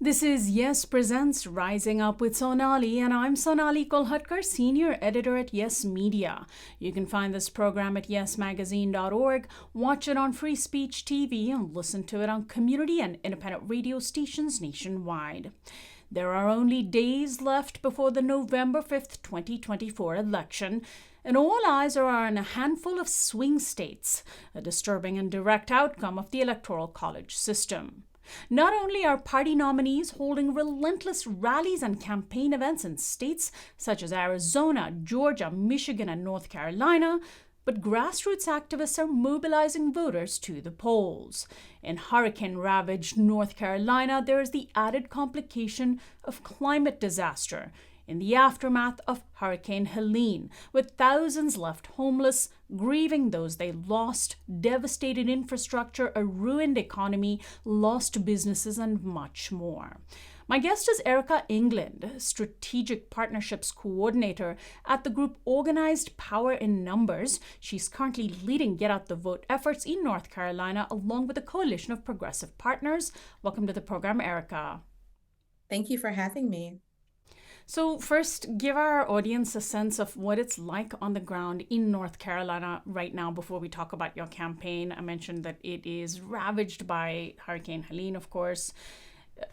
This is Yes Presents Rising Up with Sonali, and I'm Sonali Kolhatkar, Senior Editor at Yes Media. You can find this program at yesmagazine.org, watch it on Free Speech TV, and listen to it on community and independent radio stations nationwide. There are only days left before the November 5th, 2024 election, and all eyes are on a handful of swing states, a disturbing and direct outcome of the Electoral College system. Not only are party nominees holding relentless rallies and campaign events in states such as Arizona, Georgia, Michigan, and North Carolina, but grassroots activists are mobilizing voters to the polls. In hurricane ravaged North Carolina, there is the added complication of climate disaster in the aftermath of Hurricane Helene, with thousands left homeless, grieving those they lost, devastated infrastructure, a ruined economy, lost businesses, and much more. My guest is Erica England, Strategic Partnerships Coordinator at the group Organized Power in Numbers. She's currently leading Get Out the Vote efforts in North Carolina, along with a coalition of progressive partners. Welcome to the program, Erica. Thank you for having me. So, first, give our audience a sense of what it's like on the ground in North Carolina right now before we talk about your campaign. I mentioned that it is ravaged by Hurricane Helene, of course,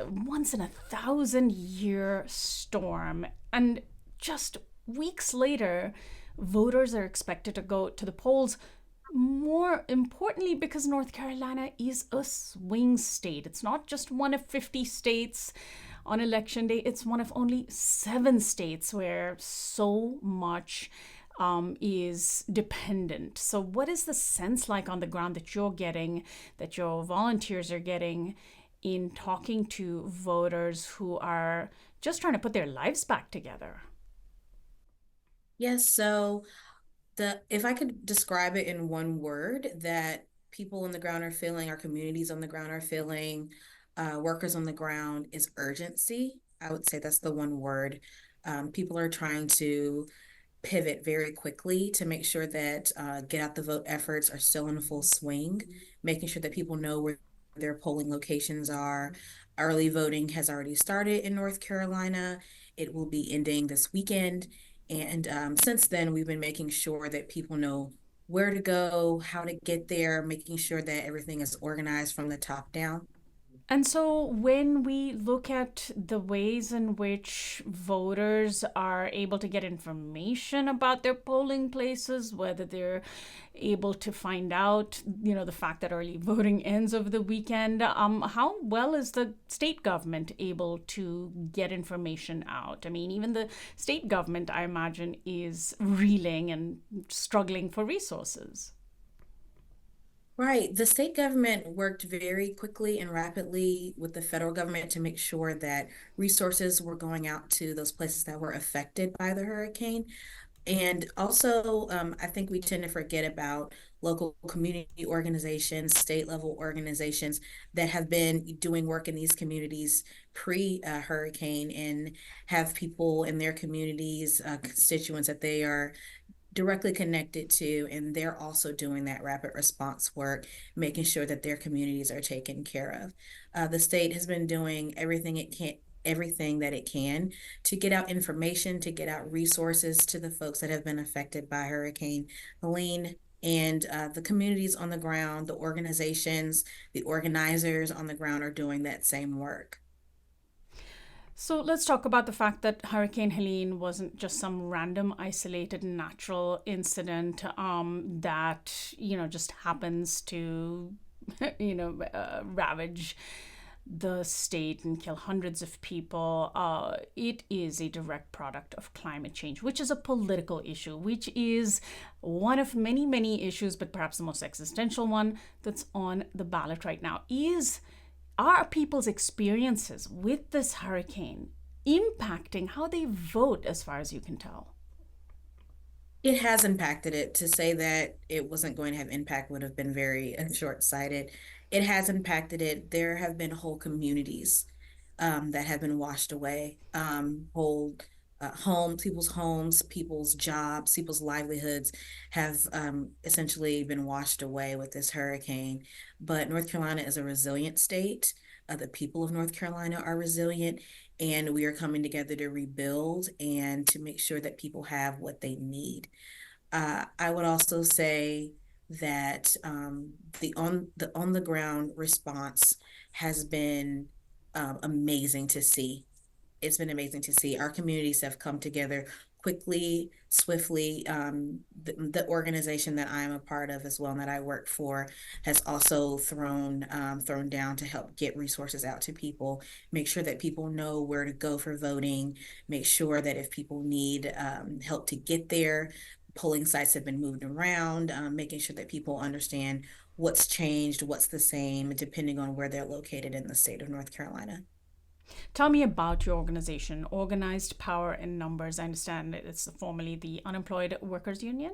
once in a thousand year storm. And just weeks later, voters are expected to go to the polls. More importantly, because North Carolina is a swing state. It's not just one of 50 states on election day, it's one of only 7 states where so much is dependent. So, what is the sense like on the ground that you're getting, that your volunteers are getting in talking to voters who are just trying to put their lives back together? Yes, so the if I could describe it in one word that people on the ground are feeling, our communities on the ground are feeling, workers on the ground is urgency. I would say that's the one word. People are trying to pivot very quickly to make sure that get out the vote efforts are still in full swing, making sure that people know where their polling locations are. Early voting has already started in North Carolina. It will be ending this weekend. And since then, we've been making sure that people know where to go, how to get there, making sure that everything is organized from the top down. And so, when we look at the ways in which voters are able to get information about their polling places, whether they're able to find out, the fact that early voting ends over the weekend, how well is the state government able to get information out? I mean, even the state government, I imagine, is reeling and struggling for resources. Right. The state government worked very quickly and rapidly with the federal government to make sure that resources were going out to those places that were affected by the hurricane. And also, I think we tend to forget about local community organizations, state level organizations that have been doing work in these communities pre-hurricane and have people in their communities, constituents that they are directly connected to, and they're also doing that rapid response work, making sure that their communities are taken care of. The state has been doing everything that it can to get out information, to get out resources to the folks that have been affected by Hurricane Helene. And the communities on the ground, the organizations, the organizers on the ground are doing that same work. So let's talk about the fact that Hurricane Helene wasn't just some random isolated natural incident that, just happens to, ravage the state and kill hundreds of people. It is a direct product of climate change, which is a political issue, which is one of many, many issues, but perhaps the most existential one that's on the ballot right now. Are people's experiences with this hurricane impacting how they vote, as far as you can tell? It has impacted it. To say that it wasn't going to have impact would have been very short-sighted. It has impacted it. There have been whole communities that have been washed away, whole homes, people's jobs, people's livelihoods have essentially been washed away with this hurricane. But North Carolina is a resilient state. the people of North Carolina are resilient, and we are coming together to rebuild and to make sure that people have what they need. I would also say that the on the ground response has been amazing to see. It's been amazing to see. Our communities have come together quickly, swiftly. The organization that I'm a part of as well and that I work for has also thrown down to help get resources out to people, make sure that people know where to go for voting, make sure that if people need help to get there, polling sites have been moved around, making sure that people understand what's changed, what's the same, depending on where they're located in the state of North Carolina. Tell me about your organization, Organized Power in Numbers. I understand it's formerly the Unemployed Workers Union.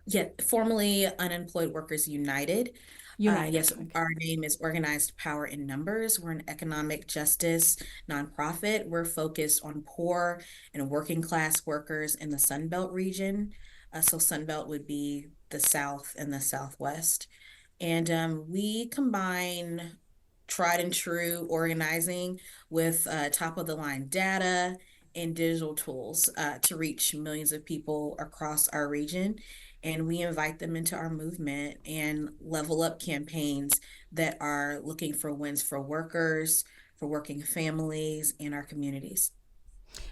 Yeah, formerly Unemployed Workers United. United. Yes, Okay. our name is Organized Power in Numbers. We're an economic justice nonprofit. We're focused on poor and working class workers in the Sun Belt region. So Sun Belt would be the South and the Southwest. And we combine tried and true organizing with top of the line data and digital tools to reach millions of people across our region. And we invite them into our movement and level up campaigns that are looking for wins for workers, for working families, and our communities.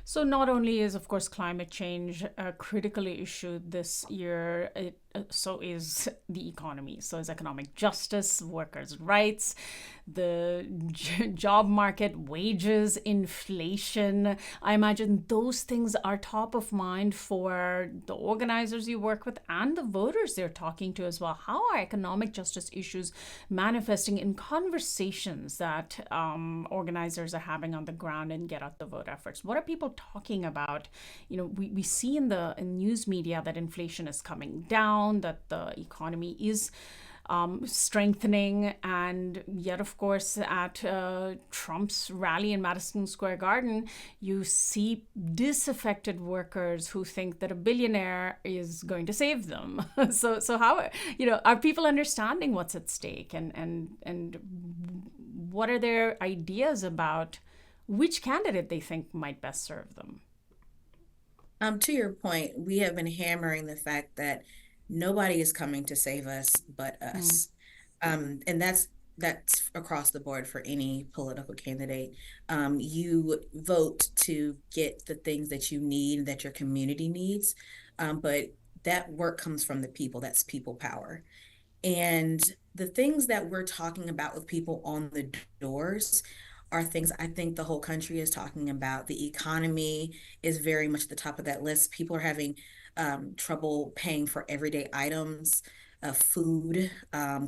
So not only is, of course, climate change a critical issue this year, so is the economy. So is economic justice, workers' rights, the job market, wages, inflation. I imagine those things are top of mind for the organizers you work with and the voters they're talking to as well. How are economic justice issues manifesting in conversations that organizers are having on the ground in get out the vote efforts? What are people talking about? We see in the news media that inflation is coming down, that the economy is strengthening. And yet, of course, at Trump's rally in Madison Square Garden, you see disaffected workers who think that a billionaire is going to save them. So how, are people understanding what's at stake, and what are their ideas about which candidate they think might best serve them? To your point, we have been hammering the fact that nobody is coming to save us but Mm. us. And that's across the board for any political candidate. You vote to get the things that you need, that your community needs, but that work comes from the people. That's people power. And the things that we're talking about with people on the doors are things I think the whole country is talking about. The economy is very much at the top of that list. People are having trouble paying for everyday items, food,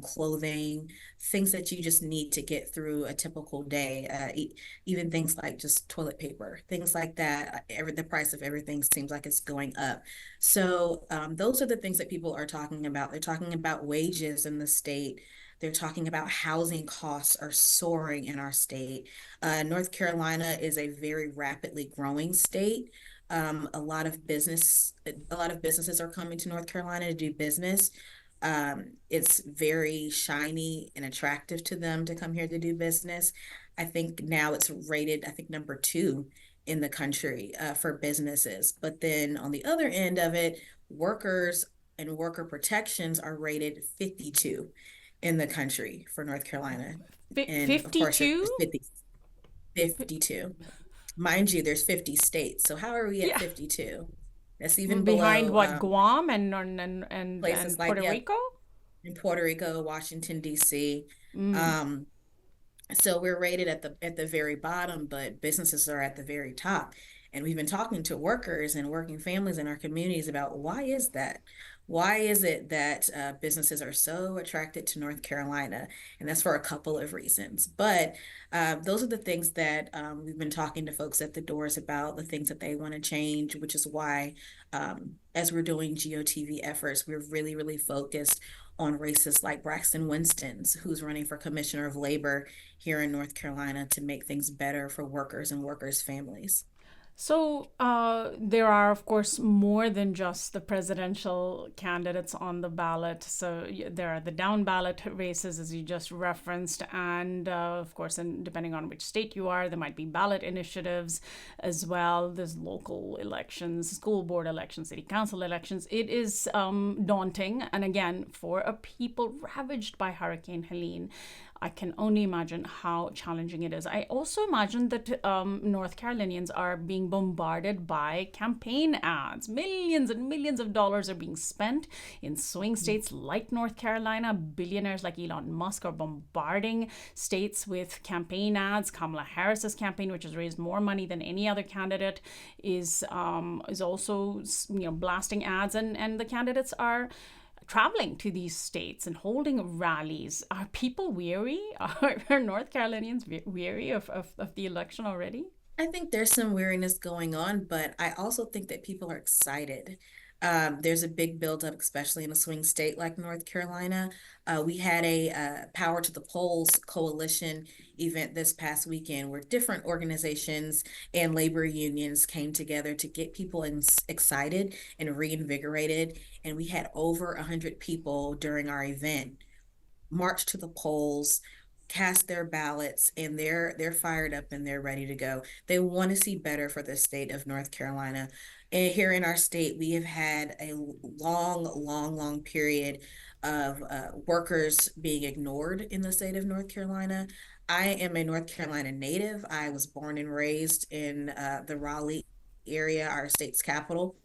clothing, things that you just need to get through a typical day. Even things like just toilet paper, things like that. The price of everything seems like it's going up. So those are the things that people are talking about. They're talking about wages in the state. They're talking about housing costs are soaring in our state. North Carolina is a very rapidly growing state. A lot of businesses are coming to North Carolina to do business. It's very shiny and attractive to them to come here to do business. I think now it's rated, I think, number two in the country for businesses. But then on the other end of it, workers and worker protections are rated 52 in the country for North Carolina. And of course, there's 52? 50, 52. Mind you, there's 50 states. So how are we at Yeah. 52? That's even Behind below what, Guam and places like, Puerto yeah, Rico? in Puerto Rico, Washington, D.C. Mm. Um, so we're rated at the very bottom, but businesses are at the very top. And we've been talking to workers and working families in our communities about why is that? Why is it that businesses are so attracted to North Carolina? And that's for a couple of reasons. But those are the things that we've been talking to folks at the doors about, the things that they want to change, which is why, as we're doing GOTV efforts, we're really, really focused on races like Braxton Winston's, who's running for Commissioner of Labor here in North Carolina to make things better for workers and workers' families. So there are, of course, more than just the presidential candidates on the ballot. So there are the down ballot races, as you just referenced, and of course, and depending on which state you are, there might be ballot initiatives as well. There's local elections, school board elections, city council elections. It is daunting, and again, for a people ravaged by Hurricane Helene, I can only imagine how challenging it is. I also imagine that North Carolinians are being bombarded by campaign ads. Millions and millions of dollars are being spent in swing states like North Carolina. Billionaires like Elon Musk are bombarding states with campaign ads. Kamala Harris's campaign, which has raised more money than any other candidate, is also blasting ads, and the candidates are traveling to these states and holding rallies. Are people weary? Are North Carolinians weary of the election already? I think there's some weariness going on, but I also think that people are excited. There's a big buildup, especially in a swing state like North Carolina. We had a Power to the Polls coalition event this past weekend where different organizations and labor unions came together to get people excited and reinvigorated. And we had over 100 people during our event march to the polls, cast their ballots, and they're fired up and they're ready to go. They want to see better for the state of North Carolina. And here in our state, we have had a long period of workers being ignored in the state of North Carolina. I am a North Carolina native. I was born and raised in the Raleigh area, our state's capital.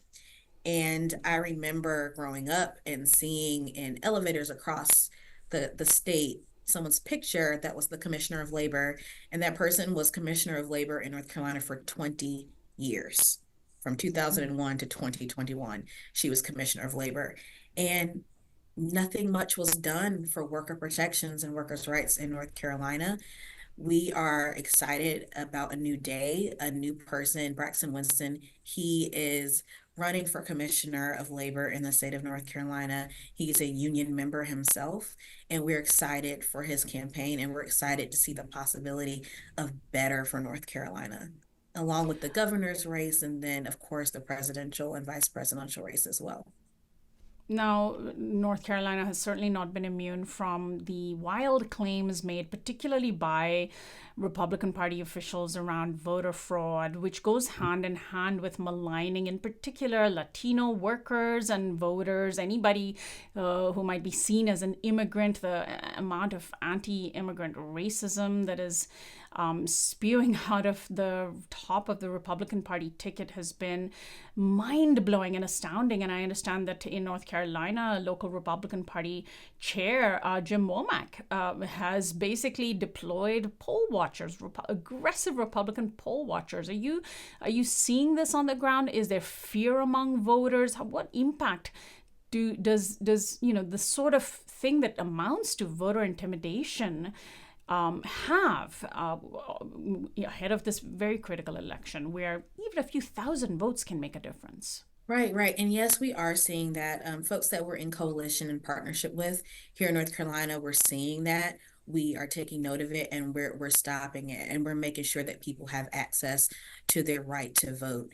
And I remember growing up and seeing in elevators across the state someone's picture that was the commissioner of labor. And that person was commissioner of labor in North Carolina for 20 years. From 2001 to 2021, she was commissioner of labor. And nothing much was done for worker protections and workers' rights in North Carolina. We are excited about a new day, a new person, Braxton Winston. He is running for commissioner of labor in the state of North Carolina. He's a union member himself, and we're excited for his campaign, and we're excited to see the possibility of better for North Carolina, along with the governor's race, and then, of course, the presidential and vice presidential race as well. Now, North Carolina has certainly not been immune from the wild claims made, particularly by Republican Party officials around voter fraud, which goes hand in hand with maligning, in particular, Latino workers and voters, anybody who might be seen as an immigrant. The amount of anti immigrant racism that is spewing out of the top of the Republican Party ticket has been mind blowing and astounding. And I understand that in North Carolina, local Republican Party chair Jim Womack has basically deployed poll watchers, aggressive Republican poll watchers. Are you seeing this on the ground? Is there fear among voters? What impact does the sort of thing that amounts to voter intimidation have ahead of this very critical election where even a few thousand votes can make a difference? Right, right. And yes, we are seeing that. Folks that we're in coalition and partnership with here in North Carolina, we're seeing that. We are taking note of it and we're stopping it and we're making sure that people have access to their right to vote.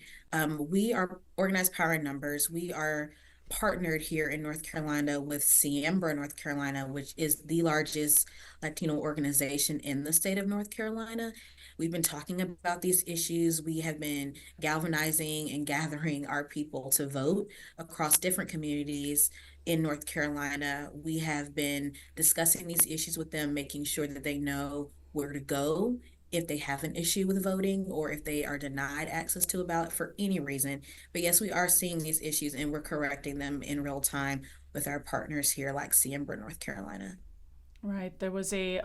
We are Organized Power in Numbers. We are partnered here in North Carolina with Siembra North Carolina, which is the largest Latino organization in the state of North Carolina. We've been talking about these issues. We have been galvanizing and gathering our people to vote across different communities in North Carolina. We have been discussing these issues with them, making sure that they know where to go if they have an issue with voting or if they are denied access to a ballot for any reason. But yes, we are seeing these issues and we're correcting them in real time with our partners here like Siembra North Carolina. Right. There was a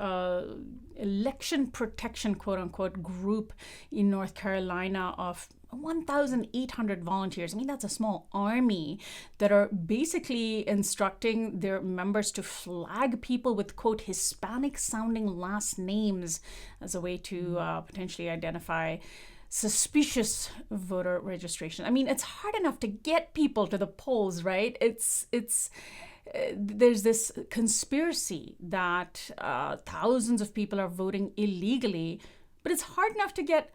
election protection, quote unquote, group in North Carolina of 1,800 volunteers. I mean, that's a small army that are basically instructing their members to flag people with, quote, Hispanic sounding last names as a way to potentially identify suspicious voter registration. I mean, it's hard enough to get people to the polls, right? There's this conspiracy that thousands of people are voting illegally, but it's hard enough to get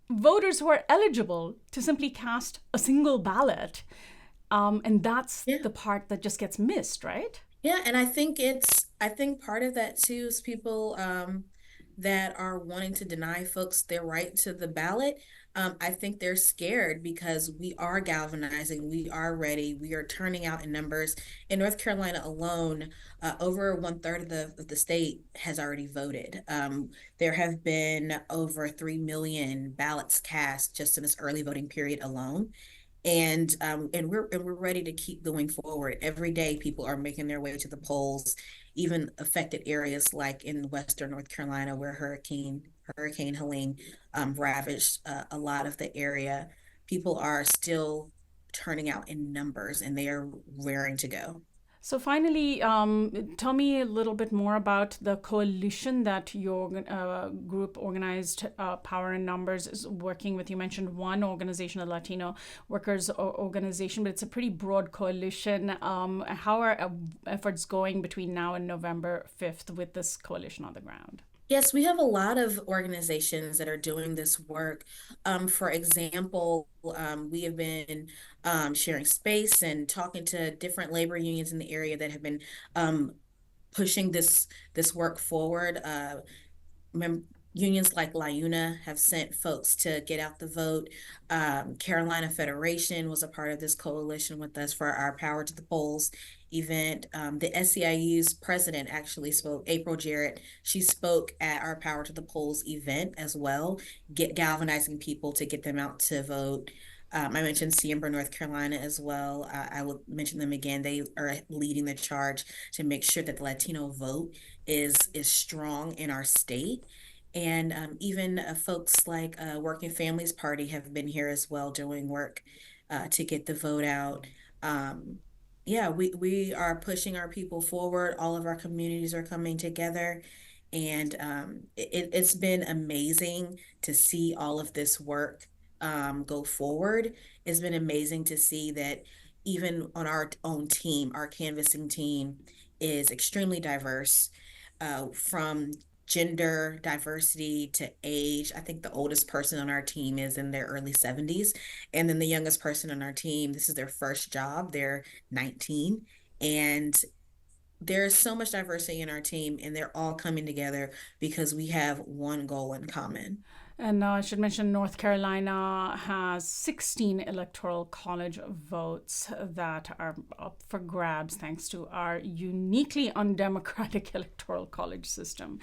voters who are eligible to simply cast a single ballot. And that's Yeah. the part that just gets missed, right? Yeah, and I think part of that too is people that are wanting to deny folks their right to the ballot. I think they're scared because we are galvanizing, we are ready, we are turning out in numbers. In North Carolina alone, over one-third of the state has already voted. There have been over 3 million ballots cast just in this early voting period alone. And we're ready to keep going forward. Every day, people are making their way to the polls, even affected areas like in Western North Carolina, where Hurricane Helene ravaged a lot of the area. People are still turning out in numbers, and they are raring to go. So finally, tell me a little bit more about the coalition that your group organized Power in Numbers is working with. You mentioned one organization, the Latino Workers Organization, but it's a pretty broad coalition. How are efforts going between now and November 5th with this coalition on the ground? Yes, we have a lot of organizations that are doing this work. For example, we have been sharing space and talking to different labor unions in the area that have been pushing this work forward. Mem Unions like LIUNA have sent folks to get out the vote. Carolina Federation was a part of this coalition with us for our Power to the Polls event. The SEIU's president actually spoke, April Jarrett. She spoke at our Power to the Polls event as well, galvanizing people to get them out to vote. I mentioned Siembra, North Carolina as well. I will mention them again. They are leading the charge to make sure that the Latino vote is strong in our state. And even folks like Working Families Party have been here as well doing work to get the vote out. Um, yeah, we are pushing our people forward. All of our communities are coming together. And it's been amazing to see all of this work go forward. It's been amazing to see that even on our own team, our canvassing team is extremely diverse, from gender diversity to age. I think the oldest person on our team is in their early 70s. And then the youngest person on our team, this is their first job. They're 19. And there's so much diversity in our team, and they're all coming together because we have one goal in common. And I should mention North Carolina has 16 electoral college votes that are up for grabs thanks to our uniquely undemocratic electoral college system.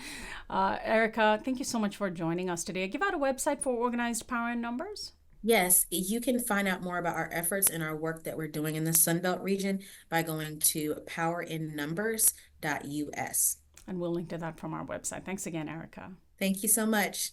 Erica, thank you so much for joining us today. Give out a website for Organized Power in Numbers. Yes, you can find out more about our efforts and our work that we're doing in the Sunbelt region by going to powerinnumbers.us. And we'll link to that from our website. Thanks again, Erica. Thank you so much.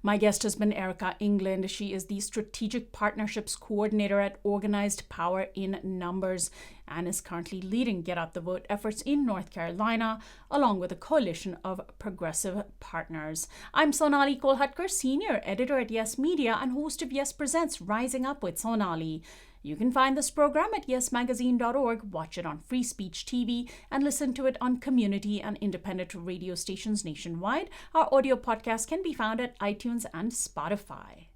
My guest has been Erica England. She is the Strategic Partnerships Coordinator at Organized Power in Numbers and is currently leading Get Out the Vote efforts in North Carolina, along with a coalition of progressive partners. I'm Sonali Kolhatkar, Senior Editor at Yes Media and host of Yes Presents Rising Up with Sonali. You can find this program at yesmagazine.org, watch it on Free Speech TV, and listen to it on community and independent radio stations nationwide. Our audio podcast can be found at iTunes and Spotify.